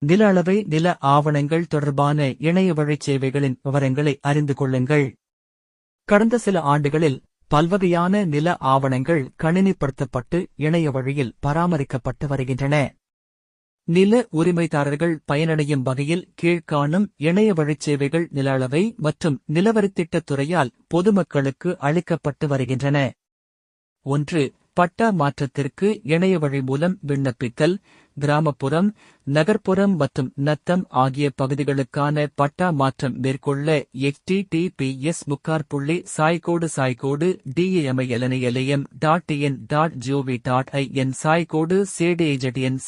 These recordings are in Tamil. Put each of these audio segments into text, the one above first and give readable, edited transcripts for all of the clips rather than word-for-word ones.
நில அளவை நில ஆவணங்கள் தொடர்பான இணையவழிச் சேவைகளின் விவரங்களை அறிந்து கொள்ளுங்கள். கடந்த சில ஆண்டுகளில் பல்வகையான நில ஆவணங்கள் கணினிப்படுத்தப்பட்டு இணைய வழியில் பராமரிக்கப்பட்டு வருகின்றன. நில உரிமைதாரர்கள் பயனடையும் வகையில் கீழ்காணும் இணைய வழிச் சேவைகள் நில அளவை மற்றும் நிலவரித்திட்டத் துறையால் பொதுமக்களுக்கு அளிக்கப்பட்டு வருகின்றன. 1. பட்டா மாற்றத்திற்கு இணைய வழி மூலம் விண்ணப்பித்தல். கிராமப்புறம், நகர்ப்புறம் மற்றும் நத்தம் ஆகிய பகுதிகளுக்கான பட்டா மாற்றம் மேற்கொள்ள https://DAMILNILM.in.gov.in /CDIN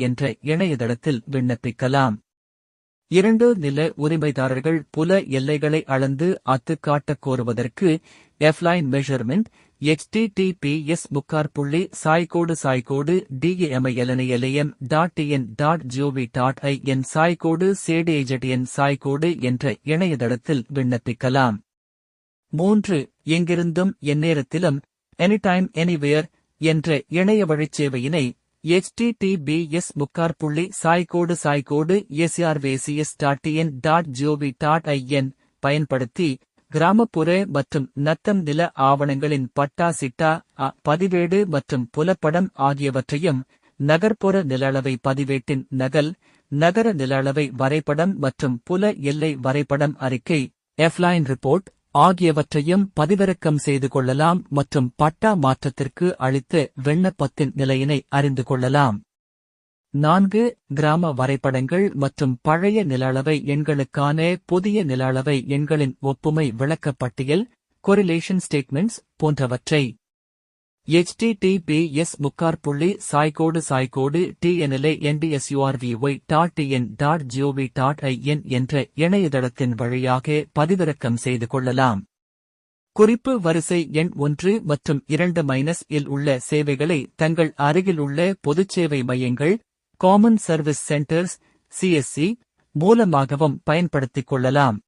என்ற இணையதளத்தில் விண்ணப்பிக்கலாம். 2. நில உரிமைதாரர்கள் புல எல்லைகளை அளந்து அத்துக்காட்டக் கோருவதற்கு F-line measurement https://DAMILNILM.in.gov.in /CDIN என்ற இணையதளத்தில் விண்ணப்பிக்கலாம். 3. எங்கிருந்தும் எந்நேரத்திலும் anytime anywhere என்ற இணைய வழிச் சேவையினை https://SRVCS.in.gov.in பயன்படுத்தி கிராமப்புற மற்றும் நத்தம் நில ஆவணங்களின் பட்டா சிட்டா பதிவேடு மற்றும் புலப்படம் ஆகியவற்றையும், நகர்ப்புற நில அளவை பதிவேட்டின் நகல், நகர நில அளவை வரைபடம் மற்றும் புல எல்லை வரைபடம் அறிக்கை F-line ரிப்போர்ட் ஆகியவற்றையும் பதிவிறக்கம் செய்து கொள்ளலாம் மற்றும் பட்டா மாற்றத்திற்கு அளித்த விண்ணப்பத்தின் நிலையினை அறிந்து கொள்ளலாம். 4. கிராம வரைபடங்கள் மற்றும் பழைய நில அளவை எண்களுக்கான புதிய நில அளவை எண்களின் ஒப்புமை விளக்கப்பட்டியல் கொரிலேஷன் ஸ்டேட்மெண்ட்ஸ் போன்றவற்றை https://TNLANDSURVY.in.gov.in என்ற இணையதளத்தின் வழியாக பதிவிறக்கம் செய்து கொள்ளலாம். குறிப்பு வரிசை எண் 1 மற்றும் 2-இல் உள்ள சேவைகளை தங்கள் அருகில் உள்ள பொதுச்சேவை மையங்கள் காமன் சர்வீஸ் சென்டர்ஸ் CSC மூலமாகவும் பயன்படுத்திக் கொள்ளலாம்.